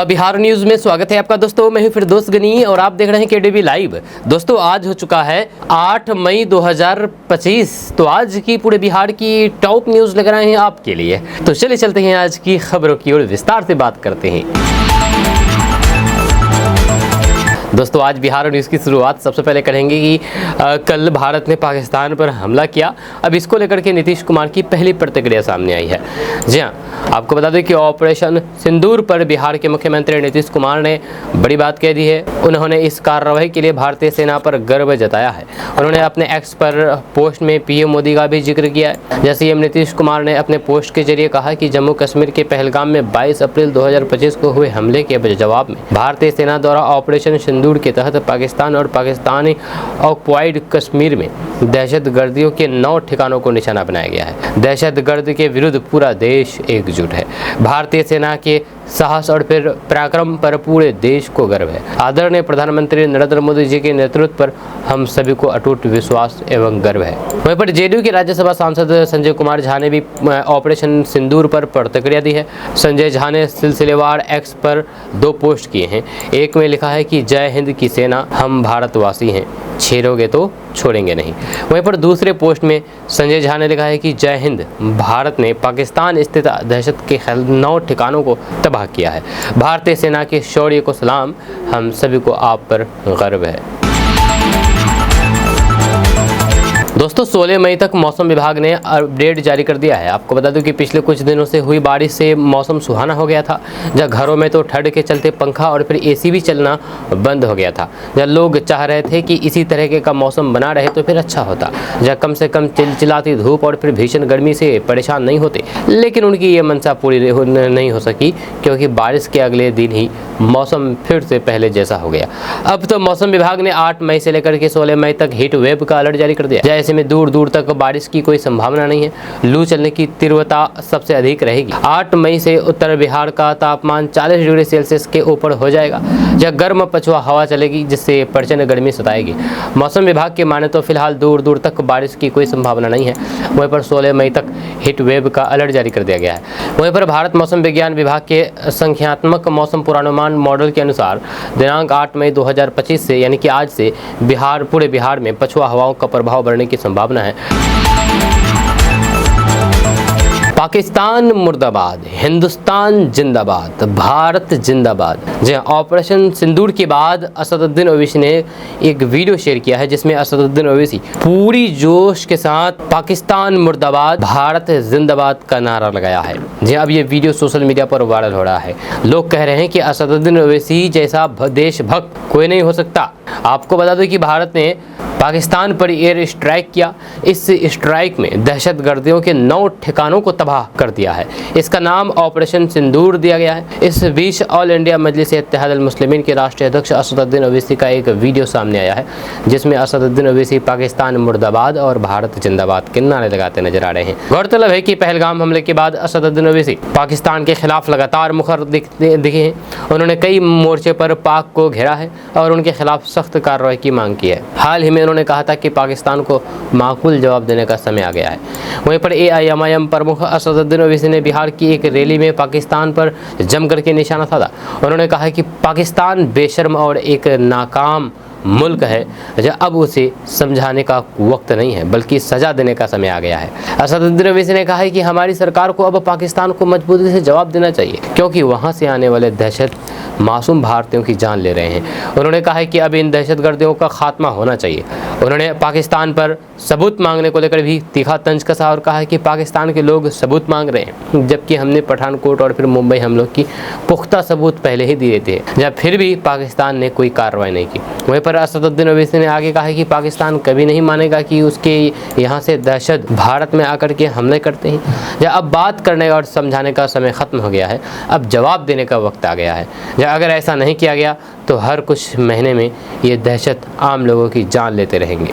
Bihar news में स्वागत है आपका दोस्तों। मैं हूं फिरदौस गनी और आप देख रहे हैं केडीवी लाइव। दोस्तों आज हो चुका है 8 मई 2025। तो आज की पूरे बिहार की टॉप न्यूज लेकर आए हैं आपके लिए। तो चलिए चलते हैं आज की खबरों की ओर, विस्तार से बात करते हैं। दोस्तों आज बिहार न्यूज़ की शुरुआत सबसे पहले करेंगे कि कल भारत ने पाकिस्तान पर हमला किया। अब इसको लेकर के नीतीश कुमार की पहली प्रतिक्रिया सामने आई है। जी हाँ, आपको बता दें कि ऑपरेशन सिंदूर पर बिहार के मुख्यमंत्री नीतीश कुमार ने बड़ी बात कह दी है। उन्होंने इस कार्रवाई के लिए भारतीय सेना पर गर्व जताया है। उन्होंने अपने एक्स पर पोस्ट में पीएम मोदी का भी जिक्र किया है। जैसे सीएम नीतीश कुमार ने अपने पोस्ट के जरिए कहा कि जम्मू कश्मीर के पहलगाम में 22 अप्रैल 2025 को हुए हमले के जवाब में भारतीय सेना द्वारा ऑपरेशन सिंदूर के तहत पाकिस्तान और पाकिस्तानी ऑक्युपाइड कश्मीर में दहशतगर्दियों के 9 ठिकानों को निशाना बनाया गया है। दहशतगर्द के विरुद्ध पूरा देश एकजुट है। भारतीय सेना के साहस और फिर पराक्रम पर पूरे देश को गर्व है। आदरणीय प्रधानमंत्री नरेंद्र मोदी जी के नेतृत्व पर हम सभी को अटूट विश्वास एवं गर्व है। वहीं पर जेडीयू के राज्यसभा सांसद संजय कुमार झा ने भी ऑपरेशन सिंदूर पर प्रतिक्रिया दी है। संजय झा ने सिलसिलेवार एक्स पर 2 पोस्ट किए हैं। एक में लिखा है कि जय हिंद की सेना, हम भारतवासी हैं, छेड़ोगे तो छोड़ेंगे नहीं। वहीं पर दूसरे पोस्ट में संजय झा ने लिखा है कि जय हिंद, भारत ने पाकिस्तान स्थित दहशत के 9 ठिकानों को तबाह किया है। भारतीय सेना के शौर्य को सलाम, हम सभी को आप पर गर्व है। दोस्तों 16 मई तक मौसम विभाग ने अपडेट जारी कर दिया है। आपको बता दूं कि पिछले कुछ दिनों से हुई बारिश से मौसम सुहाना हो गया था। जहाँ घरों में तो ठंड के चलते पंखा और फिर एसी भी चलना बंद हो गया था। जहाँ लोग चाह रहे थे कि इसी तरह का मौसम बना रहे तो फिर अच्छा होता, जहाँ कम से कम चिलचिलाती धूप और फिर भीषण गर्मी से परेशान नहीं होते। लेकिन उनकी ये मंशा पूरी नहीं हो सकी, क्योंकि बारिश के अगले दिन ही मौसम फिर से पहले जैसा हो गया। अब तो मौसम विभाग ने 8 मई से लेकर के 16 मई तक हीट वेव का अलर्ट जारी कर दिया। ऐसे में दूर दूर तक बारिश की कोई संभावना नहीं है। लू चलने की तीव्रता सबसे अधिक रहेगी। 8 मई से उत्तर बिहार का तापमान 40 डिग्री सेल्सियस के ऊपर हो जाएगा। जहाँ गर्म पछुआ हवा चलेगी, जिससे प्रचंड गर्मी सताएगी। मौसम विभाग के माने तो फिलहाल दूर दूर तक बारिश की कोई संभावना नहीं है। वहीं पर 16 मई तक हीट वेव का अलर्ट जारी कर दिया गया है। वहीं पर भारत मौसम विज्ञान विभाग के संख्यात्मक मौसम पूर्वानुमान मॉडल के अनुसार दिनांक 8 मई 2025 से यानी कि आज से पूरे बिहार में पछुआ हवाओं का प्रभाव बढ़ने की संभावना है। पाकिस्तान मुर्दाबाद, हिंदुस्तान जिंदाबाद, भारत जिंदाबाद। जी ऑपरेशन सिंदूर के बाद असदुद्दीन ओवैसी ने एक वीडियो शेयर किया है, जिसमें असदुद्दीन ओवैसी पूरी जोश के साथ पाकिस्तान मुर्दाबाद, भारत जिंदाबाद का नारा लगाया है। जी अब ये वीडियो सोशल मीडिया पर वायरल हो रहा है। लोग कह रहे हैं कि असदुद्दीन ओवैसी जैसा देशभक्त कोई नहीं हो सकता। आपको बता दो कि भारत ने पाकिस्तान पर एयर स्ट्राइक किया। इस स्ट्राइक में दहशतगर्दियों के 9 ठिकानों को तबाह कर दिया है। इसका नाम ऑपरेशन सिंदूर दिया गया है। इस बीच ऑल इंडिया मजलिस इत्तेहाद अल मुस्लिमीन के राष्ट्रीय अध्यक्ष असदुद्दीन ओवैसी का एक वीडियो सामने आया है, जिसमें असदुद्दीन ओवैसी पाकिस्तान मुर्दाबाद और भारत जिंदाबाद के नारे लगाते नजर आ रहे हैं। गौरतलब है कि पहलगाम हमले के बाद असदुद्दीन ओवैसी पाकिस्तान के खिलाफ लगातार मुखर दिखे हैं। उन्होंने कई मोर्चे पर पाक को घेरा है और उनके खिलाफ सख्त कार्रवाई की मांग की है। हाल ही में उन्होंने कहा था कि पाकिस्तान को माकूल जवाब देने का समय आ गया है। वहीं पर AIMIM प्रमुख असदुद्दीन ओवैसी ने बिहार की एक रैली में पाकिस्तान पर जमकर के निशाना साधा। उन्होंने कहा कि पाकिस्तान बेशर्म और एक नाकाम मुल्क है, अब उसे समझाने का वक्त नहीं है, बल्कि सजा देने का समय आ गया है। असदुद्दीन ओवैसी ने कहा है कि हमारी सरकार को अब पाकिस्तान को मजबूती से जवाब देना चाहिए, क्योंकि वहां से आने वाले दहशत मासूम भारतीयों की जान ले रहे हैं। उन्होंने कहा है कि अब इन दहशतगर्दियों का खात्मा होना चाहिए। उन्होंने पाकिस्तान पर सबूत मांगने को लेकर भी तीखा तंज कसा और कहा है कि पाकिस्तान के लोग सबूत मांग रहे हैं, जबकि हमने पठानकोट और फिर मुंबई हमलों की पुख्ता सबूत पहले ही दिए थे, जब फिर भी पाकिस्तान ने कोई कार्रवाई नहीं की। वहीं पर असदुद्दीन ओवैसी ने आगे कहा है कि पाकिस्तान कभी नहीं मानेगा कि उसके यहाँ से दहशत भारत में आकर के हमले करते हैं। या अब बात करने और समझाने का समय खत्म हो गया है, अब जवाब देने का वक्त आ गया है। या अगर ऐसा नहीं किया गया तो हर कुछ महीने में ये दहशत आम लोगों की जान लेते रहेंगे।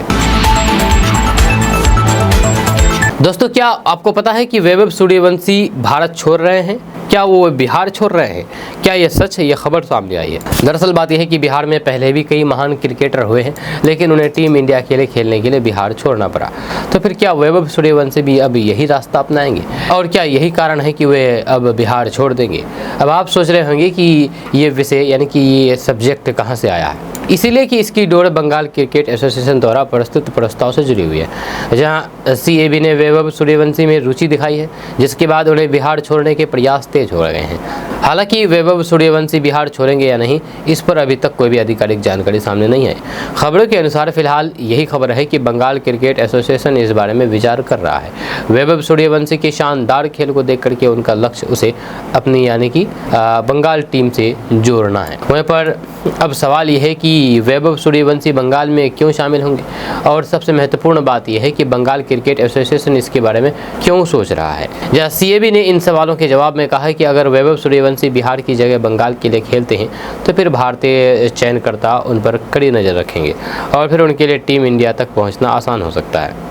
दोस्तों क्या आपको पता है कि वैभव सूर्यवंशी भारत छोड़ रहे हैं? क्या वो बिहार छोड़ रहे हैं? क्या ये सच है? ये खबर सामने आई है। दरअसल बात यह है कि बिहार में पहले भी कई महान क्रिकेटर हुए हैं, लेकिन उन्हें टीम इंडिया के लिए खेलने के लिए बिहार छोड़ना पड़ा। तो फिर क्या वैभव सूर्यवंशी भी अब यही रास्ता अपनाएंगे, और क्या यही कारण है कि वे अब बिहार छोड़ देंगे? अब आप सोच रहे होंगे कि ये विषय यानी कि ये सब्जेक्ट कहाँ से आया है। इसीलिए कि इसकी डोर बंगाल क्रिकेट एसोसिएशन द्वारा प्रस्तुत प्रस्ताव से जुड़ी हुई है, जहां सीएबी ने वैभव सूर्यवंशी में रुचि दिखाई है, जिसके बाद उन्हें बिहार छोड़ने के प्रयास तेज हो गए हैं। हालांकि वैभव सूर्यवंशी बिहार छोड़ेंगे या नहीं, इस पर अभी तक कोई भी आधिकारिक जानकारी सामने नहीं आई। खबरों के अनुसार फिलहाल यही खबर है कि बंगाल क्रिकेट एसोसिएशन इस बारे में विचार कर रहा है। वैभव सूर्यवंशी के शानदार खेल को देख करके उनका लक्ष्य उसे अपनी यानी कि बंगाल टीम से जोड़ना है। वहीं पर अब सवाल यह है कि वैभव सूर्यवंशी बंगाल में क्यों शामिल होंगे, और सबसे महत्वपूर्ण बात यह है कि बंगाल क्रिकेट एसोसिएशन इसके बारे में क्यों सोच रहा है। जहाँ सीएबी ने इन सवालों के जवाब में कहा है कि अगर वैभव सूर्यवंशी बिहार की जगह बंगाल के लिए खेलते हैं तो फिर भारतीय चयनकर्ता उन पर कड़ी नज़र रखेंगे और फिर उनके लिए टीम इंडिया तक पहुँचना आसान हो सकता है।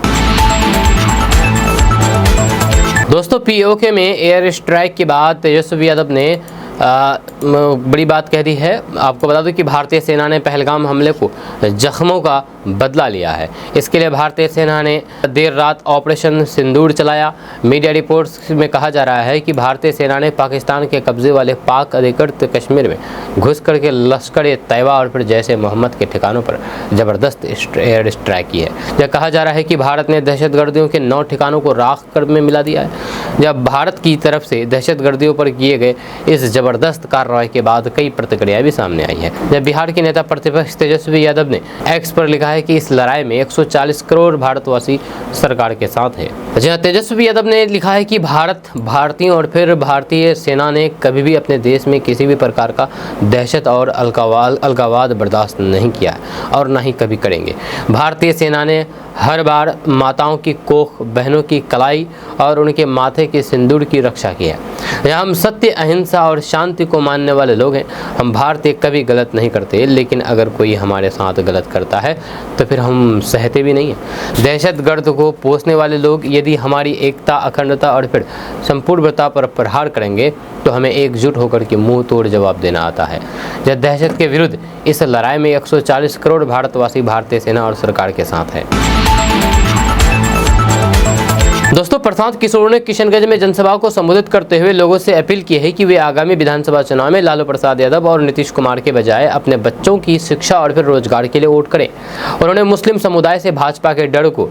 दोस्तों, पीओके में एयर स्ट्राइक के बाद तेजस्वी यादव ने बड़ी बात कह दी है। आपको बता दूं कि भारतीय सेना ने पहलगाम हमले को जख्मों का बदला लिया है। इसके लिए भारतीय सेना ने देर रात ऑपरेशन सिंदूर चलाया। मीडिया रिपोर्ट्स में कहा जा रहा है कि भारतीय सेना ने पाकिस्तान के कब्जे वाले पाक अधिकृत कश्मीर में घुस करके लश्कर तैयबा और फिर जैश ए मोहम्मद के ठिकानों पर ज़बरदस्त एयर स्ट्राइक की है। यह कहा जा रहा है कि भारत ने दहशतगर्दियों के 9 ठिकानों को राख कर में मिला दिया है। जब भारत की तरफ से दहशतगर्दियों पर किए गए इस जबरदस्त कार्रवाई के बाद कई प्रतिक्रिया भी सामने आई है। जब बिहार के नेता प्रतिपक्ष तेजस्वी यादव ने एक्स पर लिखा है कि इस लड़ाई में 140 करोड़ भारतवासी सरकार के साथ है। जहां तेजस्वी यादव ने लिखा है कि भारतीयों और फिर भारतीय सेना ने कभी भी अपने देश में किसी भी प्रकार का दहशत और अलगावाद बर्दाश्त नहीं किया और ना ही कभी करेंगे। भारतीय सेना ने हर बार माताओं की कोख, बहनों की कलाई और उनके माथे के सिंदूर की रक्षा की है। हम सत्य, अहिंसा और शांति को मानने वाले लोग हैं। हम भारतीय कभी गलत नहीं करते, लेकिन अगर कोई हमारे साथ गलत करता है तो फिर हम सहते भी नहीं हैं। दहशतगर्द को पोसने वाले लोग यदि हमारी एकता, अखंडता और फिर संपूर्णता पर प्रहार करेंगे तो हमें एकजुट होकर के मुंह तोड़ जवाब देना आता है। जब दहशत के विरुद्ध इस लड़ाई में 140 करोड़ भारतवासी भारतीय सेना और सरकार के साथ है। दोस्तों, प्रशांत किशोर ने किशनगंज में जनसभा को संबोधित करते हुए लोगों से अपील की है कि वे आगामी विधानसभा चुनाव में लालू प्रसाद यादव और नीतीश कुमार के बजाय अपने बच्चों की शिक्षा और फिर रोजगार के लिए वोट करें। उन्होंने मुस्लिम समुदाय से भाजपा के डर को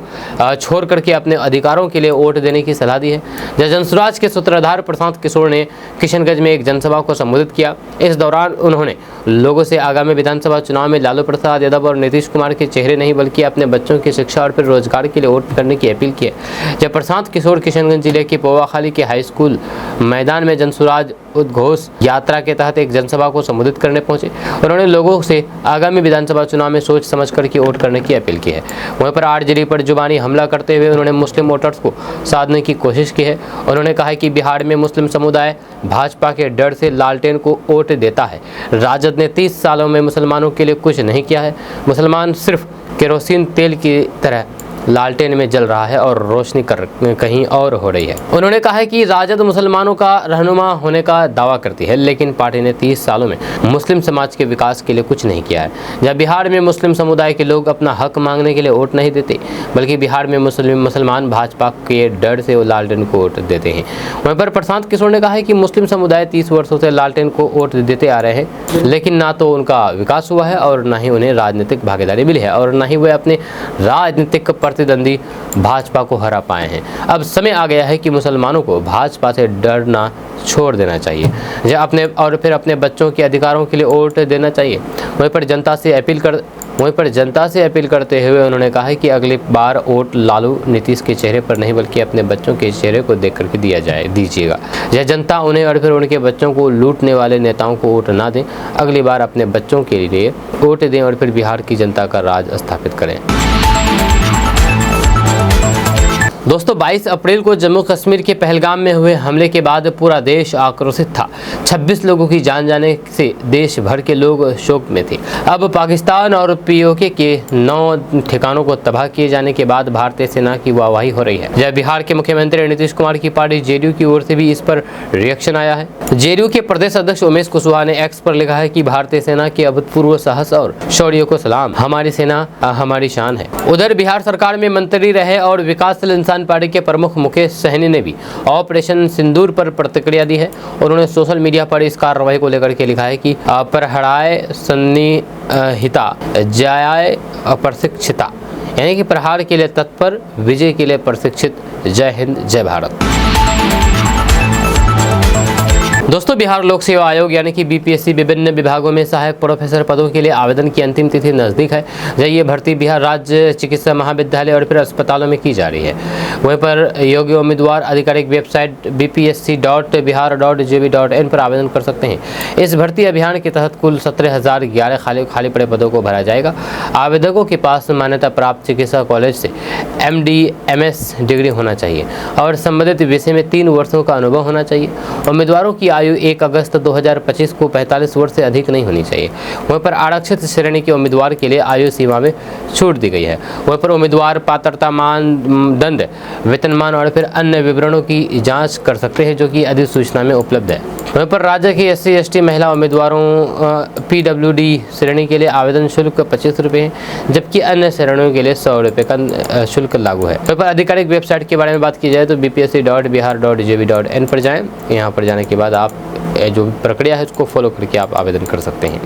छोड़ करके अपने अधिकारों के लिए वोट देने की सलाह दी है। जनसुराज के सूत्रधार प्रशांत किशोर ने किशनगंज में एक जनसभा को संबोधित किया। इस दौरान उन्होंने लोगों से आगामी विधानसभा चुनाव में लालू प्रसाद यादव और नीतीश कुमार के चेहरे नहीं बल्कि अपने बच्चों की शिक्षा और फिर रोजगार के लिए वोट करने की अपील की है। जब प्रशांत किशोर किशनगंज जिले के पोवाखाली के हाई स्कूल मैदान में जनसुराज उद्घोष यात्रा के तहत एक जनसभा को संबोधित करने पहुंचे। उन्होंने लोगों से आगामी विधानसभा चुनाव में सोच समझ कर के वोट करने की अपील की है। वहीं पर आरजेडी पर जुबानी हमला करते हुए उन्होंने मुस्लिम वोटर्स को साधने की कोशिश की है। उन्होंने कहा कि बिहार में मुस्लिम समुदाय भाजपा के डर से लालटेन को वोट देता है। राजद ने 30 सालों में मुसलमानों के लिए कुछ नहीं किया है। मुसलमान सिर्फ केरोसिन तेल की तरह लालटेन में जल रहा है और रोशनी कहीं और हो रही है। उन्होंने कहा है कि राजद मुसलमानों का रहनुमा होने का दावा करती है, लेकिन पार्टी ने 30 सालों में मुस्लिम समाज के विकास के लिए कुछ नहीं किया है। जब बिहार में मुस्लिम समुदाय के लोग अपना हक मांगने के लिए वोट नहीं देते, बल्कि बिहार में मुसलमान भाजपा के डर से लालटेन को वोट देते हैं। वहीं पर प्रशांत किशोर ने कहा है कि मुस्लिम समुदाय 30 वर्षों से लालटेन को वोट देते आ रहे हैं, लेकिन ना तो उनका विकास हुआ है और ना ही उन्हें राजनीतिक भागीदारी मिली है और ना ही वे अपने राजनीतिक प्रतिद्वंदी भाजपा को हरा पाए हैं। अब समय आ गया है कि मुसलमानों को भाजपा से डरना छोड़ देना चाहिए, जो अपने बच्चों के अधिकारों के लिए वोट देना चाहिए। वहीं पर जनता से अपील करते हुए उन्होंने कहा है कि अगली बार वोट लालू नीतीश के चेहरे पर नहीं बल्कि अपने बच्चों के चेहरे को देख करके दीजिएगा। यह जनता उन्हें और फिर उनके बच्चों को लूटने वाले नेताओं को वोट ना दें। अगली बार अपने बच्चों के लिए वोट दें और फिर बिहार की जनता का राज स्थापित करें। दोस्तों 22 अप्रैल को जम्मू कश्मीर के पहलगाम में हुए हमले के बाद पूरा देश आक्रोशित था। 26 लोगों की जान जाने से देश भर के लोग शोक में थे। अब पाकिस्तान और पीओके के 9 ठिकानों को तबाह किए जाने के बाद भारतीय सेना की वाहवाही हो रही है। जब बिहार के मुख्यमंत्री नीतीश कुमार की पार्टी जेडीयू की ओर से भी इस पर रिएक्शन आया है। जेडीयू के प्रदेश अध्यक्ष उमेश कुशवाहा ने एक्स पर लिखा है कि भारतीय सेना के अभूतपूर्व साहस और शौर्य को सलाम, हमारी सेना हमारी शान है। उधर बिहार सरकार में मंत्री रहे और विकासशील इंसान पार्टी के प्रमुख मुकेश सहनी ने भी ऑपरेशन सिंदूर पर प्रतिक्रिया दी है। उन्होंने सोशल मीडिया पर इस कार्रवाई को लेकर के लिखा है कि प्रहराय सन्निहिता जयाय प्रशिक्षिता, यानी कि प्रहार के लिए तत्पर, विजय के लिए प्रशिक्षित। जय हिंद, जय भारत। दोस्तों बिहार लोक सेवा आयोग यानी कि बीपीएससी विभिन्न विभागों में सहायक प्रोफेसर पदों के लिए आवेदन की अंतिम तिथि नज़दीक है। ये भर्ती बिहार राज्य चिकित्सा महाविद्यालय और फिर अस्पतालों में की जा रही है। वहीं पर योग्य उम्मीदवार आधिकारिक वेबसाइट bpsc.bihar.gov.in पर आवेदन कर सकते हैं। इस भर्ती अभियान के तहत कुल 17,011 खाली पड़े पदों को भरा जाएगा। आवेदकों के पास मान्यता प्राप्त चिकित्सा कॉलेज से MD/MS डिग्री होना चाहिए और संबंधित विषय में 3 वर्षों का अनुभव होना चाहिए। उम्मीदवारों की आयु 1 अगस्त 2025 को 45 वर्ष से अधिक नहीं होनी चाहिए। वहीं पर आरक्षित श्रेणी के उम्मीदवार के लिए आयु सीमा में छूट दी गई है। वहीं पर उम्मीदवार पात्रता मानदंड, वेतनमान और फिर अन्य विवरणों की जांच कर सकते हैं, जो कि अधिसूचना में उपलब्ध है। वहीं पर राज्य के SC/ST महिला उम्मीदवारों PWD श्रेणी के लिए आवेदन शुल्क 25 रुपये है, जबकि अन्य श्रेणियों के लिए 100 रुपये का शुल्क लागू है। वहीं पर आधिकारिक वेबसाइट के बारे में बात की जाए तो bpsc.bihar.gov.in पर जाएं। यहाँ पर जाने के बाद आप जो प्रक्रिया है उसको फॉलो करके आप आवेदन कर सकते हैं।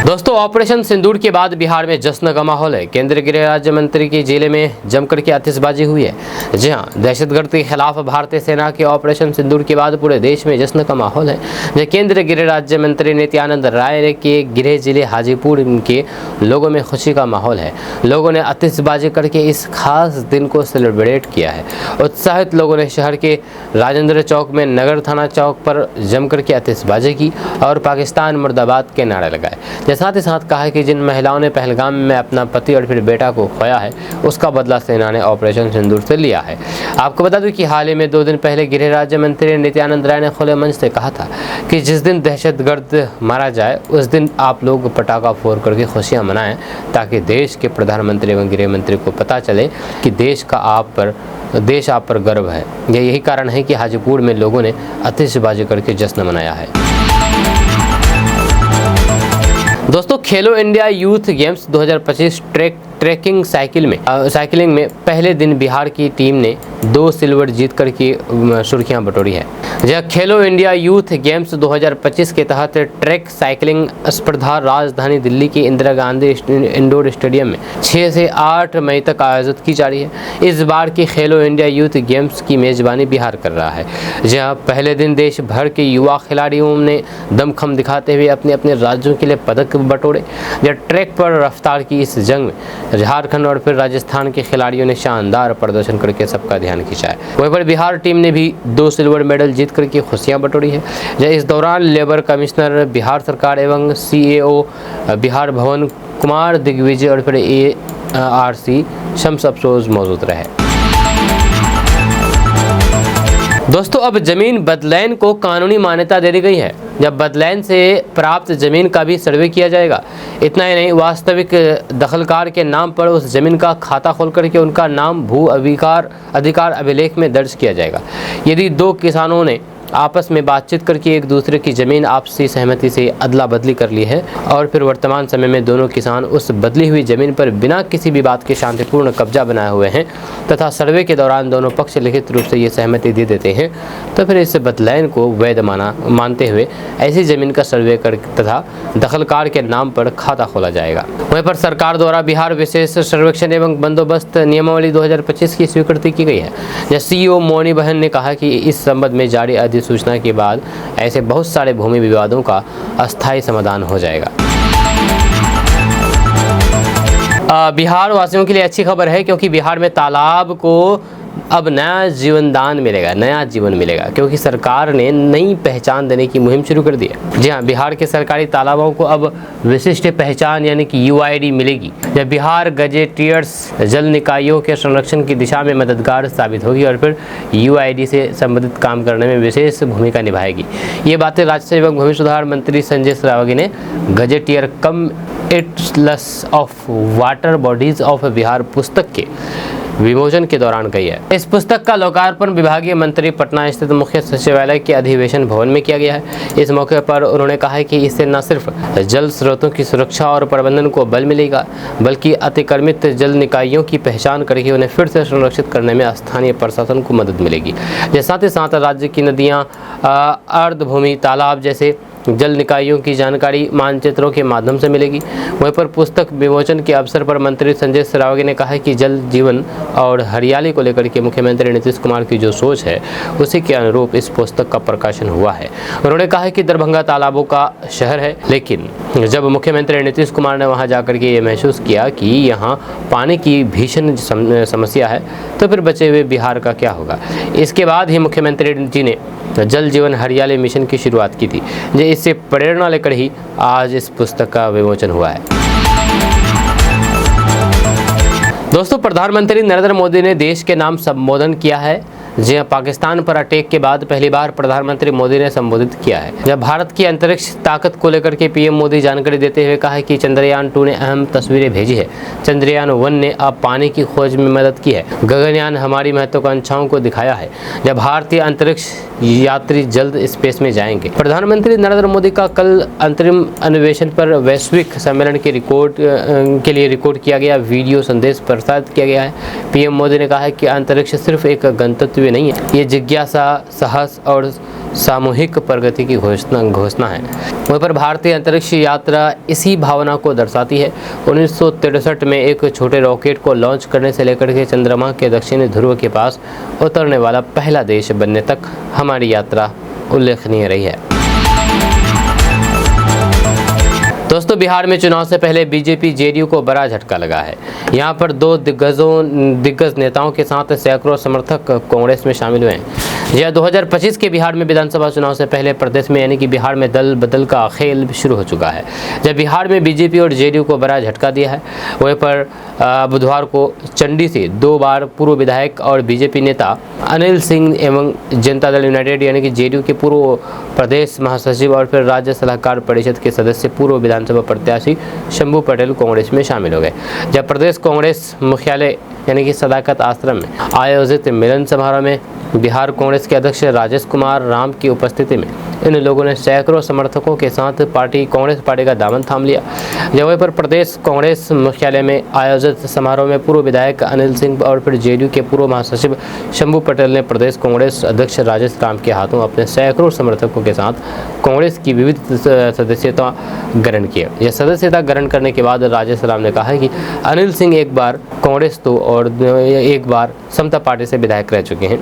दोस्तों ऑपरेशन सिंदूर के बाद बिहार में जश्न का माहौल है। केंद्रीय गृह राज्य मंत्री की जिले में जमकर के आतिशबाजी हुई है। जी हां, दहशतगर्द के खिलाफ भारतीय सेना के ऑपरेशन सिंदूर के बाद पूरे देश में जश्न का माहौल है। केंद्रीय गृह राज्य मंत्री नित्यानंद राय के गृह जिले हाजीपुर के लोगों में खुशी का माहौल है। लोगों ने आतिशबाजी करके इस खास दिन को सेलिब्रेट किया है। उत्साहित लोगों ने शहर के राजेंद्र चौक में नगर थाना चौक पर जमकर के आतिशबाजी की और पाकिस्तान मुर्दाबाद के नारे लगाए। साथ ही साथ कहा है कि जिन महिलाओं ने पहलगाम में अपना पति और फिर बेटा को खोया है, उसका बदला सेना ने ऑपरेशन सिंदूर से लिया है। आपको बता दूं कि हाल ही में 2 दिन पहले गृह राज्य मंत्री नित्यानंद राय ने खुले मंच से कहा था कि जिस दिन दहशतगर्द मारा जाए उस दिन आप लोग पटाखा फोड़ करके खुशियां मनाएं, ताकि देश के प्रधानमंत्री एवं गृह मंत्री को पता चले कि देश आप पर गर्व है। यही कारण है कि हाजीपुर में लोगों ने आतिशबाजी करके जश्न मनाया है। दोस्तों Khelo India youth games 2025 tracking cycling में पहले दिन बिहार की टीम ने 2 सिल्वर जीत करके सुर्खियां बटोरी है। जब खेलो इंडिया यूथ गेम्स 2025 के तहत ट्रैक साइकिलिंग स्पर्धा राजधानी दिल्ली के इंदिरा गांधी इंडोर स्टेडियम में 6 से 8 मई तक आयोजित की जा रही है। इस बार की खेलो इंडिया यूथ गेम्स की मेजबानी बिहार कर रहा है। जहां पहले दिन देश भर के युवा खिलाड़ियों ने दमखम दिखाते हुए अपने अपने राज्यों के लिए पदक बटोरे। जब ट्रैक पर रफ्तार की इस जंग में झारखंड और फिर राजस्थान के खिलाड़ियों ने शानदार प्रदर्शन करके सबका ध्यान खींचा है। वहीं पर बिहार टीम ने भी 2 सिल्वर मेडल जीत करके खुशियां बटोरी है। इस दौरान लेबर कमिश्नर बिहार सरकार एवं CAO बिहार भवन कुमार दिग्विजय और फिर ARC शम्स अफरोज मौजूद रहे। दोस्तों अब जमीन बदलैन को कानूनी मान्यता दे दी गई है। जब बदलैन से प्राप्त जमीन का भी सर्वे किया जाएगा। इतना ही नहीं, वास्तविक दखलकार के नाम पर उस जमीन का खाता खोल करके उनका नाम भू अधिकार अभिलेख में दर्ज किया जाएगा। यदि 2 किसानों ने आपस में बातचीत करके एक दूसरे की ज़मीन आपसी सहमति से अदला बदली कर ली है और फिर वर्तमान समय में दोनों किसान उस बदली हुई ज़मीन पर बिना किसी भी बात के शांतिपूर्ण कब्जा बनाए हुए हैं तथा सर्वे के दौरान दोनों पक्ष लिखित रूप से ये सहमति दे देते हैं, तो फिर इस बदलायन को वैध मानते हुए ऐसी ज़मीन का सर्वे कर तथा दखलकार के नाम पर खाता खोला जाएगा। वहीं पर सरकार द्वारा बिहार विशेष सर्वेक्षण एवं बंदोबस्त नियमावली 2025 की स्वीकृति की गई है। CEO मोनी बहन ने कहा कि इस संबंध में जारी सूचना के बाद ऐसे बहुत सारे भूमि विवादों का अस्थायी समाधान हो जाएगा। बिहार वासियों के लिए अच्छी खबर है, क्योंकि बिहार में तालाब को अब नया जीवनदान मिलेगा, नया जीवन मिलेगा, क्योंकि सरकार ने नई पहचान देने की मुहिम शुरू कर दी है। जी हाँ, बिहार के सरकारी तालाबों को अब विशिष्ट पहचान यानी कि UID मिलेगी। जब बिहार गजेटियर्स जल निकायों के संरक्षण की दिशा में मददगार साबित होगी और फिर UID से संबंधित काम करने में विशेष भूमिका निभाएगी। ये बातें राज्य एवं भूमि सुधार मंत्री संजय सरावगी ने gazetteer come Atlas of water bodies of Bihar पुस्तक के विमोचन के दौरान कही है। इस पुस्तक का लोकार्पण विभागीय मंत्री पटना स्थित मुख्य सचिवालय के अधिवेशन भवन में किया गया है। इस मौके पर उन्होंने कहा है कि इससे न सिर्फ जल स्रोतों की सुरक्षा और प्रबंधन को बल मिलेगा, बल्कि अतिक्रमित जल निकायों की पहचान करके उन्हें फिर से संरक्षित करने में स्थानीय प्रशासन को मदद मिलेगी। साथ ही साथ राज्य की नदियाँ, अर्धभूमि, तालाब जैसे जल निकायों की जानकारी मानचित्रों के माध्यम से मिलेगी। वहीं पर पुस्तक विमोचन के अवसर पर मंत्री संजय सरावगी ने कहा कि जल जीवन और हरियाली को लेकर के मुख्यमंत्री नीतीश कुमार की जो सोच है उसी के अनुरूप इस पुस्तक का प्रकाशन हुआ है। उन्होंने कहा कि दरभंगा तालाबों का शहर है, लेकिन जब मुख्यमंत्री नीतीश कुमार ने वहां जाकर के ये महसूस किया कि यहाँ पानी की भीषण समस्या है, तो फिर बचे हुए बिहार का क्या होगा। इसके बाद ही मुख्यमंत्री जी ने जल जीवन हरियाली मिशन की शुरुआत की थी। इससे प्रेरणा लेकर ही आज इस पुस्तक का विमोचन हुआ है। दोस्तों, प्रधानमंत्री नरेंद्र मोदी ने देश के नाम संबोधन किया है। जी हाँ, पाकिस्तान पर अटैक के बाद पहली बार प्रधानमंत्री मोदी ने संबोधित किया है। जब भारत की अंतरिक्ष ताकत को लेकर के पीएम मोदी जानकारी देते हुए कहा है कि चंद्रयान 2 ने अहम तस्वीरें भेजी है। चंद्रयान 1 ने अब पानी की खोज में मदद की है। गगनयान हमारी महत्वाकांक्षाओं को दिखाया है। जब भारतीय अंतरिक्ष यात्री जल्द स्पेस में जाएंगे। प्रधानमंत्री नरेंद्र मोदी का कल अंतरिम अन्वेषण पर वैश्विक सम्मेलन के लिए रिकॉर्ड किया गया वीडियो संदेश प्रसारित किया गया है। पीएम मोदी ने कहा है कि अंतरिक्ष सिर्फ एक गंतव्य नहीं है, ये जिज्ञासा, साहस और सामूहिक प्रगति की घोषणा है। वहीं पर भारतीय अंतरिक्ष यात्रा इसी भावना को दर्शाती है। 1963 में एक छोटे रॉकेट को लॉन्च करने से लेकर के चंद्रमा के दक्षिणी ध्रुव के पास उतरने वाला पहला देश बनने तक हमारी यात्रा उल्लेखनीय रही है। दोस्तों, बिहार में चुनाव से पहले बीजेपी जेडीयू को बड़ा झटका लगा है। यहां पर दो दिग्गज नेताओं के साथ सैकड़ों समर्थक कांग्रेस में शामिल हुए हैं। यह 2025 के बिहार में विधानसभा चुनाव से पहले प्रदेश में यानी कि बिहार में दल बदल का खेल शुरू हो चुका है। जब बिहार में बीजेपी और जेडीयू को बड़ा झटका दिया है। वहीं पर बुधवार को चंडी से 2 बार पूर्व विधायक और बीजेपी नेता अनिल सिंह एवं जनता दल यूनाइटेड यानी कि जेडीयू के पूर्व प्रदेश महासचिव और फिर राज्य सलाहकार परिषद के सदस्य पूर्व विधानसभा प्रत्याशी शंभू पटेल कांग्रेस में शामिल हो गए। जब प्रदेश कांग्रेस मुख्यालय यानी कि सदाकत आश्रम में आयोजित मिलन समारोह में बिहार कांग्रेस के अध्यक्ष राजेश कुमार राम की उपस्थिति में इन लोगों ने सैकड़ों समर्थकों के साथ कांग्रेस पार्टी का दामन थाम लिया। जगह पर प्रदेश कांग्रेस मुख्यालय में आयोजित समारोह में पूर्व विधायक अनिल सिंह और फिर जेडीयू के पूर्व महासचिव शंभू पटेल ने प्रदेश कांग्रेस अध्यक्ष राजेश राम के हाथों अपने सैकड़ों समर्थकों के साथ कांग्रेस की विविध सदस्यता ग्रहण की। यह सदस्यता ग्रहण करने के बाद राजेश राम ने कहा कि अनिल सिंह एक बार कांग्रेस तो और एक बार समता पार्टी से विधायक रह चुके हैं।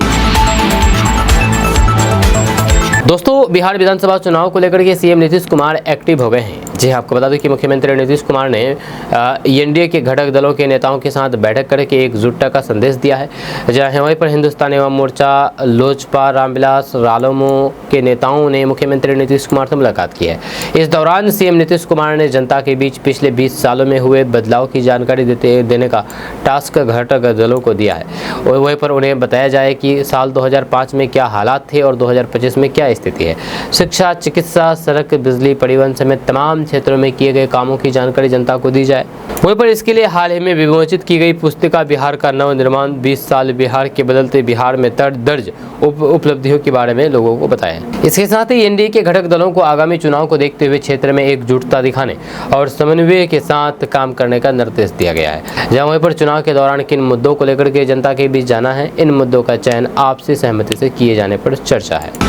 दोस्तों, बिहार विधानसभा चुनाव को लेकर के सीएम नीतीश कुमार एक्टिव हो गए हैं। जी आपको बता दें कि मुख्यमंत्री नीतीश कुमार ने एनडीए के घटक दलों के नेताओं के साथ बैठक करके एकजुटता का संदेश दिया है। जहाँ वहीं पर हिंदुस्तान एवं मोर्चा, लोजपा, रामविलास रालोमो के नेताओं ने मुख्यमंत्री नीतीश कुमार से मुलाकात की है। इस दौरान सीएम नीतीश कुमार ने जनता के बीच पिछले 20 सालों में हुए बदलाव की जानकारी देने का टास्क घटक दलों को दिया है। वहीं पर उन्हें बताया जाए कि साल 2005 में क्या हालात थे और 2025 में क्या स्थिति है। शिक्षा, चिकित्सा, सड़क, बिजली, परिवहन समेत तमाम क्षेत्रों में किए गए कामों की जानकारी जनता को दी जाए। वहीं पर इसके लिए हाल ही में विमोचित की गई पुस्तिका बिहार का नव निर्माण 20 साल बिहार के बदलते बिहार में दर्ज उपलब्धियों के बारे में लोगों को बताया। इसके साथ ही एनडीए के घटक दलों को आगामी चुनाव को देखते हुए क्षेत्र में एकजुटता दिखाने और समन्वय के साथ काम करने का निर्देश दिया गया है। जहाँ वहीं पर चुनाव के दौरान किन मुद्दों को लेकर के जनता के बीच जाना है, इन मुद्दों का चयन आपसी सहमति से किए जाने पर चर्चा है।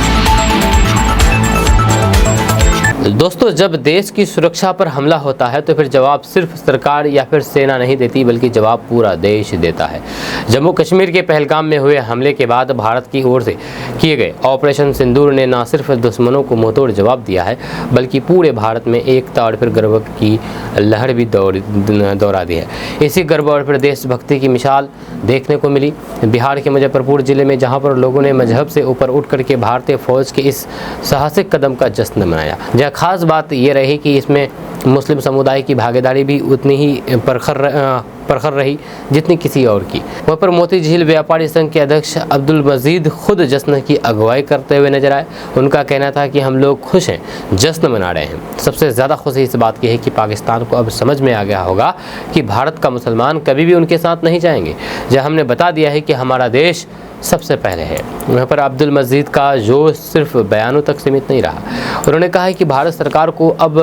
दोस्तों, जब देश की सुरक्षा पर हमला होता है तो फिर जवाब सिर्फ सरकार या फिर सेना नहीं देती, बल्कि जवाब पूरा देश देता है। जम्मू कश्मीर के पहलगाम में हुए हमले के बाद भारत की ओर से किए गए ऑपरेशन सिंदूर ने न सिर्फ दुश्मनों को मुंहतोड़ जवाब दिया है, बल्कि पूरे भारत में एकता और फिर गर्व की लहर भी दौड़ा दी है। इसी गर्व और फिर देशभक्ति की मिसाल देखने को मिली बिहार के मुजफ्फरपुर जिले में, जहाँ पर लोगों ने मजहब से ऊपर उठ करके भारतीय फौज के इस साहसिक कदम का जश्न मनाया। जहाँ खास बात ये रही कि इसमें मुस्लिम समुदाय की भागीदारी भी उतनी ही प्रखर रही जितनी किसी और की। वहाँ पर मोती झील व्यापारी संघ के अध्यक्ष अब्दुल मजीद खुद जश्न की अगुवाई करते हुए नजर आए। उनका कहना था कि हम लोग खुश हैं, जश्न मना रहे हैं। सबसे ज़्यादा खुशी इस बात की है कि पाकिस्तान को अब समझ में आ गया होगा कि भारत का मुसलमान कभी भी उनके साथ नहीं जाएंगे, जब हमने बता दिया है कि हमारा देश सबसे पहले है। वहाँ पर अब्दुल मजीद का जोश सिर्फ बयानों तक सीमित नहीं रहा। उन्होंने कहा है कि भारत सरकार को अब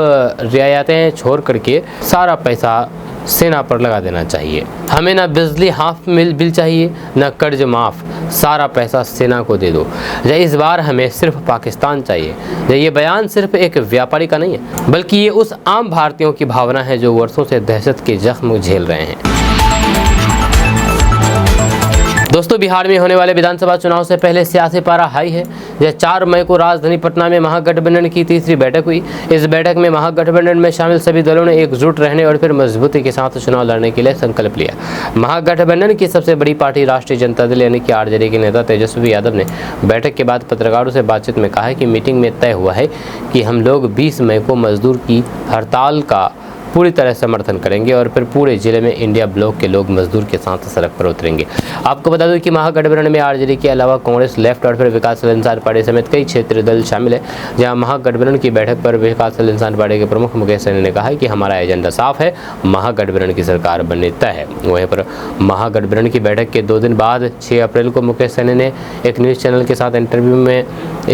रियायतें छोड़ करके सारा पैसा सेना पर लगा देना चाहिए। हमें ना बिजली हाफ बिल चाहिए, ना कर्ज माफ़, सारा पैसा सेना को दे दो। इस बार हमें सिर्फ पाकिस्तान चाहिए। ये बयान सिर्फ एक व्यापारी का नहीं है, बल्कि ये उस आम भारतीयों की भावना है जो वर्षों से दहशत के जख्म झेल रहे हैं। दोस्तों, बिहार में होने वाले विधानसभा चुनाव से पहले सियासी पारा हाई है। यह 4 मई को राजधानी पटना में महागठबंधन की तीसरी बैठक हुई। इस बैठक में महागठबंधन में शामिल सभी दलों ने एकजुट रहने और फिर मजबूती के साथ चुनाव लड़ने के लिए संकल्प लिया। महागठबंधन की सबसे बड़ी पार्टी राष्ट्रीय जनता दल यानी कि आरजेडी के नेता तेजस्वी यादव ने बैठक के बाद पत्रकारों से बातचीत में कहा है कि मीटिंग में तय हुआ है कि हम लोग 20 मई को मजदूर की हड़ताल का पूरी तरह समर्थन करेंगे और फिर पूरे जिले में इंडिया ब्लॉक के लोग मजदूर के साथ सड़क पर उतरेंगे। आपको बता दूं कि महागठबंधन में आरजेडी के अलावा कांग्रेस, लेफ्ट और फिर विकासशील इंसान पार्टी समेत कई क्षेत्रीय दल शामिल है। जहां महागठबंधन की बैठक पर विकासशील इंसान पार्टी के प्रमुख मुकेश सहनी ने कहा है कि हमारा एजेंडा साफ है, महागठबंधन की सरकार बननी तय है। वहीं पर महागठबंधन की बैठक के 2 दिन बाद 6 अप्रैल को मुकेश सहनी ने एक न्यूज़ चैनल के साथ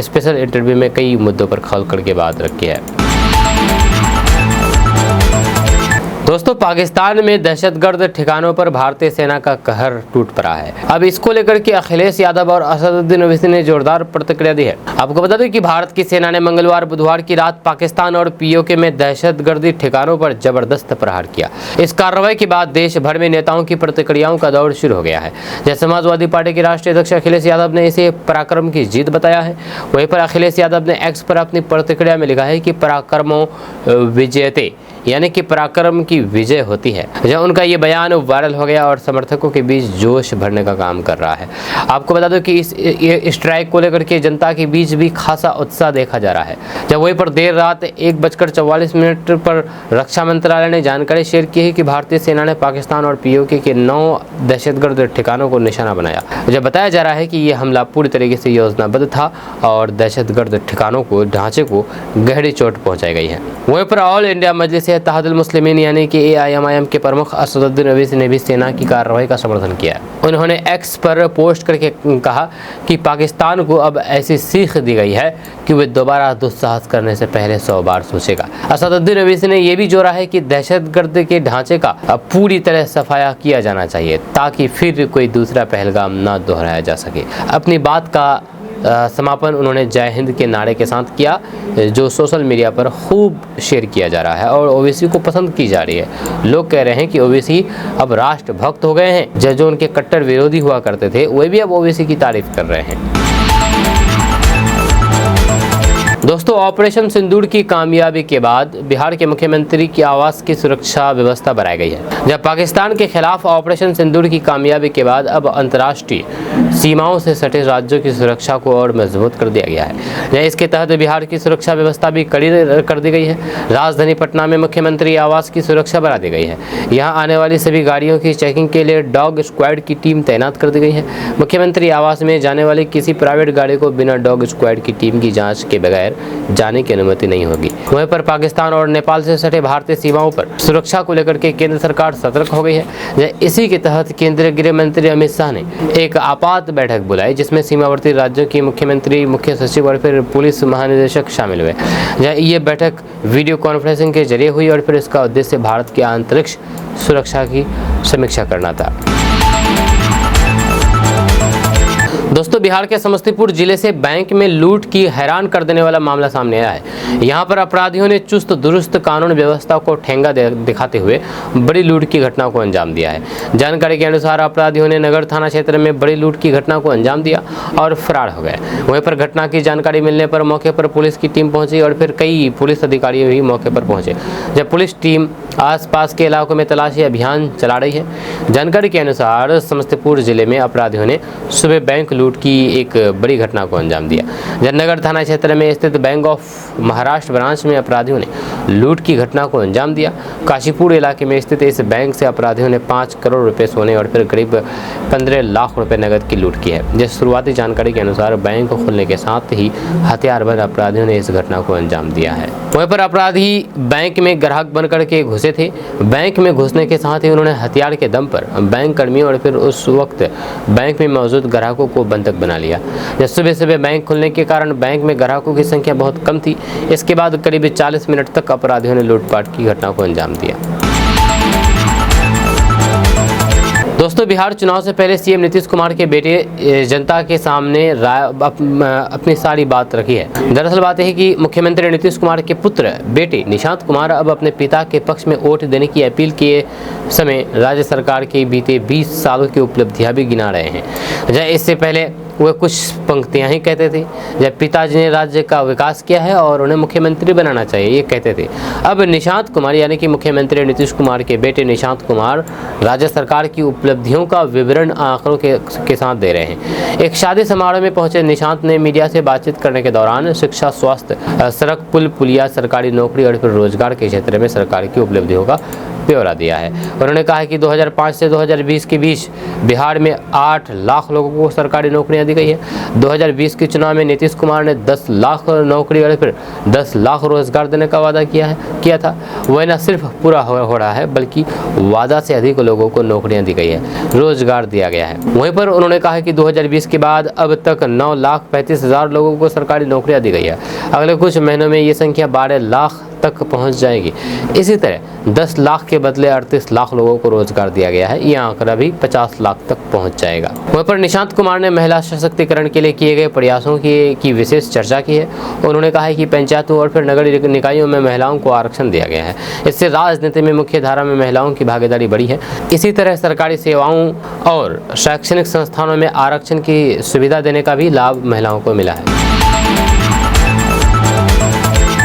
स्पेशल इंटरव्यू में कई मुद्दों पर खोल करके बात रखी है। दोस्तों, पाकिस्तान में दहशतगर्द ठिकानों पर भारतीय सेना का कहर टूट पड़ा है। अब इसको लेकर के अखिलेश यादव और असदुद्दीन ओवैसी ने जोरदार प्रतिक्रिया दी है। आपको बता दें कि भारत की सेना ने मंगलवार बुधवार की रात पाकिस्तान और पीओके में दहशतगर्दी ठिकानों पर जबरदस्त प्रहार किया। इस कार्रवाई के बाद देश भर में नेताओं की प्रतिक्रियाओं का दौर शुरू हो गया है। जैसे समाजवादी पार्टी के राष्ट्रीय अध्यक्ष अखिलेश यादव ने इसे पराक्रम की जीत बताया है। वहीं पर अखिलेश यादव ने एक्स पर अपनी प्रतिक्रिया में लिखा है कि पराक्रमो विजयते, यानी कि पराक्रम की विजय होती है। जब उनका ये बयान वायरल हो गया और समर्थकों के बीच जोश भरने का काम कर रहा है। आपको बता दो कि इस स्ट्राइक को लेकर के जनता के बीच भी खासा उत्साह देखा जा रहा है। जब वहीं पर देर रात 1:44 पर रक्षा मंत्रालय ने जानकारी शेयर की है कि भारतीय सेना ने पाकिस्तान और पीओके के 9 दहशतगर्द ठिकानों को निशाना बनाया। जब बताया जा रहा है कि ये हमला पूरी तरीके से योजनाबद्ध था और दहशतगर्द ठिकानों को ढांचे को गहरी चोट पहुंचाई गई है। वहीं पर ऑल इंडिया मजलिस इत्तेहादुल मुस्लिमीन यानी कि AIMIM के प्रमुख असदुद्दीन ओवैसी ने भी सेना की कार्रवाई का समर्थन किया। उन्होंने एक्स पर पोस्ट करके कहा कि पाकिस्तान को अब ऐसी सीख दी गई है कि वे दोबारा दुस्साहस करने से पहले 100 बार सोचेगा। असदुद्दीन ओवैसी ने यह भी जोड़ा है कि दहशतगर्द के ढांचे का अब पूरी तरह सफाया किया जाना चाहिए ताकि फिर कोई दूसरा पहलगाम न दोहराया जा सके। अपनी बात का समापन उन्होंने जय हिंद के नारे के साथ किया, जो सोशल मीडिया पर खूब शेयर किया जा रहा है और ओवैसी को पसंद की जा रही है। लोग कह रहे हैं कि ओवैसी अब राष्ट्रभक्त हो गए हैं। जो उनके कट्टर विरोधी हुआ करते थे वे भी अब ओवैसी की तारीफ कर रहे हैं। दोस्तों, ऑपरेशन सिंदूर की कामयाबी के बाद बिहार के मुख्यमंत्री की आवास की सुरक्षा व्यवस्था बढ़ाई गई है। जब पाकिस्तान के खिलाफ ऑपरेशन सिंदूर की कामयाबी के बाद अब अंतर्राष्ट्रीय सीमाओं से सटे राज्यों की सुरक्षा को और मजबूत कर दिया गया है। इसके तहत बिहार की सुरक्षा व्यवस्था भी कड़ी कर दी गई है। राजधानी पटना में मुख्यमंत्री आवास की सुरक्षा बढ़ा दी गई है। यहाँ आने वाली सभी गाड़ियों की चेकिंग के लिए डॉग स्क्वाड की टीम तैनात कर दी गई है। मुख्यमंत्री आवास में जाने वाली किसी प्राइवेट गाड़ी को बिना डॉग स्क्वाड की टीम की जाँच के बगैर जाने की अनुमति नहीं होगी। वहीं पर पाकिस्तान और नेपाल से सटे भारतीय सीमाओं पर सुरक्षा को लेकर के केंद्र सरकार सतर्क हो गई है। इसी के तहत केंद्रीय गृह मंत्री अमित शाह ने एक आपात बैठक बुलाई, जिसमें सीमावर्ती राज्यों के मुख्यमंत्री, मुख्य सचिव और फिर पुलिस महानिदेशक शामिल हुए। ये बैठक वीडियो कॉन्फ्रेंसिंग के जरिए हुई और फिर इसका उद्देश्य भारत की आंतरिक सुरक्षा की समीक्षा करना था। दोस्तों, बिहार के समस्तीपुर जिले से बैंक में लूट की हैरान कर देने वाला मामला सामने आया है। यहां पर अपराधियों ने चुस्त दुरुस्त कानून व्यवस्था को ठेंगा दिखाते हुए बड़ी लूट की घटना को अंजाम दिया है। जानकारी के अनुसार अपराधियों ने नगर थाना क्षेत्र में बड़ी लूट की घटना को अंजाम दिया और फरार हो गए। वहीं पर घटना की जानकारी मिलने पर मौके पर पुलिस की टीम पहुंची और फिर कई पुलिस अधिकारी भी मौके पर पहुंचे। जब पुलिस टीम आसपास के इलाकों में तलाशी अभियान चला रही है। जानकारी के अनुसार समस्तीपुर जिले में अपराधियों ने सुबह बैंक लूट की एक बड़ी घटना को अंजाम दिया। जननगर थाना क्षेत्र में स्थित बैंक ऑफ महाराष्ट्र ब्रांच में अपराधियों ने लूट की घटना को अंजाम दिया। काशीपुर इलाके में स्थित इस बैंक से अपराधियों ने 5 करोड़ रुपए सोने और फिर करीब 15 लाख रुपए नकद की लूट की है। जिस शुरुआती जानकारी के अनुसार बैंक खुलने के साथ ही हथियारबंद अपराधियों ने इस घटना को अंजाम दिया है। वहीं पर अपराधी बैंक में ग्राहक बनकर के घुसे थे। बैंक में घुसने के साथ ही उन्होंने हथियार के दम पर बैंक कर्मियों और फिर उस वक्त बैंक में मौजूद ग्राहकों को बंधक बना लिया। जब सुबह सुबह बैंक खुलने के कारण बैंक में ग्राहकों की संख्या बहुत कम थी। इसके बाद करीब 40 मिनट तक अपराधियों ने लूटपाट की घटना को अंजाम दिया। दोस्तों, बिहार चुनाव से पहले सीएम नीतीश कुमार के बेटे जनता के सामने अपनी सारी बात रखी है। दरअसल बात यह है कि मुख्यमंत्री नीतीश कुमार के पुत्र बेटे निशांत कुमार अब अपने पिता के पक्ष में वोट देने की अपील किए समय राज्य सरकार के बीते 20 सालों की उपलब्धियां भी गिना रहे हैं। इससे पहले वे कुछ पंक्तियां ही कहते थे, जब पिताजी ने राज्य का विकास किया है और उन्हें मुख्यमंत्री बनाना चाहिए, ये कहते थे। अब निशांत कुमार यानी कि मुख्यमंत्री नीतीश कुमार के बेटे निशांत कुमार राज्य सरकार की उपलब्धियों का विवरण आंकड़ों के साथ दे रहे हैं। एक शादी समारोह में पहुंचे निशांत ने मीडिया से बातचीत करने के दौरान शिक्षा, स्वास्थ्य, सड़क, पुल पुलिया, सरकारी नौकरी और फिर रोजगार के क्षेत्र में सरकार की उपलब्धियों का ब्यौरा दिया है। उन्होंने कहा कि 2005 से 2020 के बीच बिहार में 8 लाख लोगों को सरकारी नौकरियां दी गई है। 2020 के चुनाव में नीतीश कुमार ने 10 लाख नौकरी और फिर 10 लाख रोजगार देने का वादा किया था। वह न सिर्फ पूरा हो रहा है बल्कि वादा से अधिक लोगों को नौकरियां दी गई है, रोजगार दिया गया है। वहीं पर उन्होंने कहा कि 2020 के बाद अब तक 9,35,000 लोगों को सरकारी नौकरियां दी गई है। अगले कुछ महीनों में ये संख्या 12 लाख तक पहुंच जाएगी। इसी तरह 10 लाख के बदले 38 लाख लोगों को रोजगार दिया गया है। यह आंकड़ा भी 50 लाख तक पहुंच जाएगा। वहीं पर निशांत कुमार ने महिला सशक्तिकरण के लिए किए गए प्रयासों की विशेष चर्चा की है। उन्होंने कहा है कि पंचायतों और फिर नगर निकायों में महिलाओं को आरक्षण दिया गया है। इससे राजनीति में मुख्य धारा में महिलाओं की भागीदारी बढ़ी है। इसी तरह सरकारी सेवाओं और शैक्षणिक संस्थानों में आरक्षण की सुविधा देने का भी लाभ महिलाओं को मिला है।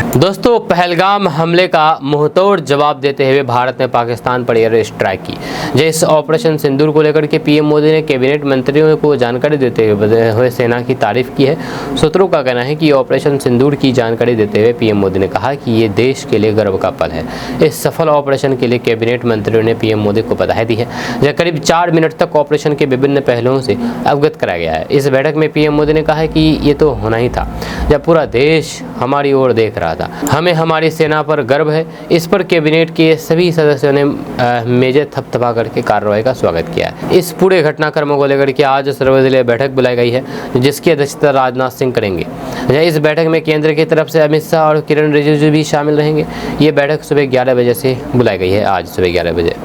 दोस्तों, पहलगाम हमले का मुंहतोड़ जवाब देते हुए भारत ने पाकिस्तान पर एयर स्ट्राइक की। जिस ऑपरेशन सिंदूर को लेकर के पीएम मोदी ने कैबिनेट मंत्रियों को जानकारी देते हुए सेना की तारीफ की है। सूत्रों का कहना है कि ऑपरेशन सिंदूर की जानकारी देते हुए पीएम मोदी ने कहा कि ये देश के लिए गर्व का पल है। इस सफल ऑपरेशन के लिए कैबिनेट मंत्रियों ने पीएम मोदी को बधाई दी है। जब करीब 4 मिनट तक ऑपरेशन के विभिन्न पहलुओं से अवगत कराया गया है। इस बैठक में पीएम मोदी ने कहा कि ये तो होना ही था जब पूरा देश हमारी ओर देख रहा था। हमें हमारी सेना पर गर्व है। इस पर कैबिनेट के सभी सदस्यों ने मेजे थपथपा करके कार्रवाई का स्वागत किया है। इस पूरे घटनाक्रमों को लेकर के आज सर्वदलीय बैठक बुलाई गई है, जिसकी अध्यक्षता राजनाथ सिंह करेंगे। इस बैठक में केंद्र की तरफ से अमित शाह और किरण रिजिजू भी शामिल रहेंगे। ये बैठक सुबह 11 बजे से बुलाई गई है, आज सुबह 11 बजे।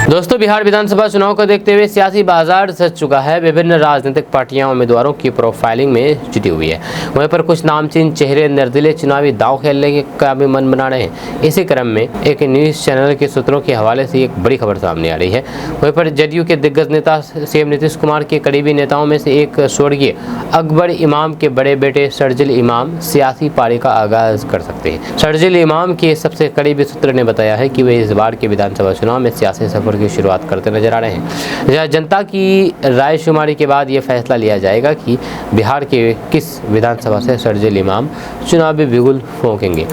दोस्तों, बिहार विधानसभा चुनाव को देखते हुए सियासी बाजार सज चुका है। विभिन्न राजनीतिक पार्टियां उम्मीदवारों की प्रोफाइलिंग में जुटी हुई है। वहीं पर कुछ नामचीन चेहरे निर्दलीय चुनावी दांव खेलने का भी मन बना रहे हैं। इसी क्रम में एक न्यूज चैनल के सूत्रों के हवाले से एक बड़ी खबर सामने आ रही है। वहीं पर जदयू के दिग्गज नेता सीएम नीतीश कुमार के करीबी नेताओं में से एक स्वर्गीय अकबर इमाम के बड़े बेटे शर्जिल इमाम सियासी पारी का आगाज कर सकते हैं। शर्जिल इमाम के सबसे करीबी सूत्र ने बताया है कि वे इस बार के विधानसभा चुनाव में सियासी सफर की शुरुआत करते नजर आ रहे हैं। जनता की रायशुमारी के बाद यह फैसला लिया जाएगा कि बिहार के किस विधानसभा से शर्जिल इमाम चुनावी बिगुल फूंकेंगे।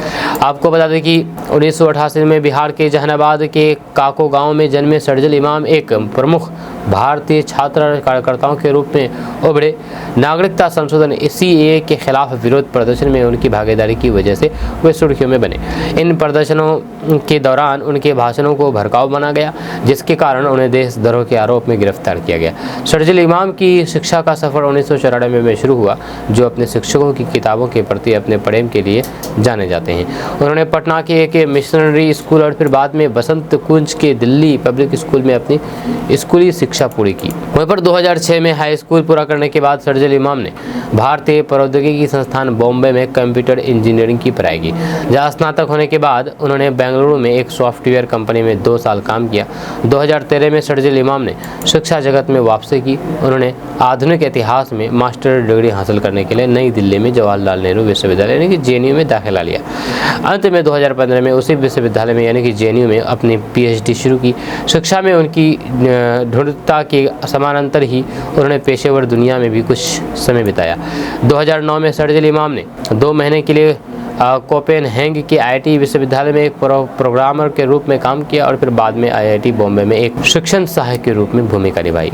आपको बता दें कि 1988 में बिहार के जहानाबाद के काको गांव में जन्मे शर्जिल इमाम एक प्रमुख भारतीय छात्र कार्यकर्ताओं के रूप में उभरे। नागरिकता संशोधन सीएए के खिलाफ विरोध प्रदर्शन में उनकी भागीदारी की वजह से वे सुर्खियों में बने। इन प्रदर्शनों के दौरान उनके भाषणों को भड़काऊ बना गया, जिसके कारण उन्हें देशद्रोह के आरोप में गिरफ्तार किया गया। शर्जिल इमाम की शिक्षा का सफर 1994 में शुरू हुआ, जो अपने शिक्षकों की किताबों के प्रति अपने प्रेम के लिए जाने जाते हैं। उन्होंने पटना के एक मिशनरी स्कूल और फिर बाद में बसंत कुंज के दिल्ली पब्लिक स्कूल में अपनी स्कूली शिक्षा शिक्षा पूरी की। वहीं पर 2006 में हाई स्कूल पूरा करने के बाद शर्जील इमाम ने भारतीय प्रौद्योगिकी संस्थान बॉम्बे में कंप्यूटर इंजीनियरिंग की पढ़ाई की, जहां स्नातक होने के बाद उन्होंने बेंगलुरु में एक सॉफ्टवेयर कंपनी में 2 साल काम किया। 2013 में शर्जील इमाम ने शिक्षा जगत में वापसी की। उन्होंने आधुनिक इतिहास में मास्टर डिग्री हासिल करने के लिए नई दिल्ली में जवाहरलाल नेहरू विश्वविद्यालय यानी कि JNU में दाखिला लिया। अंत में 2015 में उसी विश्वविद्यालय में यानी कि JNU में अपनी PhD शुरू की। शिक्षा में उनकी ढूंढता के समानांतर ही उन्होंने पेशेवर दुनिया में भी कुछ समय बिताया। 2009 में शर्जील इमाम ने 2 महीने के लिए कोपेनहेगन के IIT विश्वविद्यालय में एक प्रोग्रामर के रूप में काम किया और फिर बाद में IIT बॉम्बे में एक शिक्षण सहायक के रूप में भूमिका निभाई।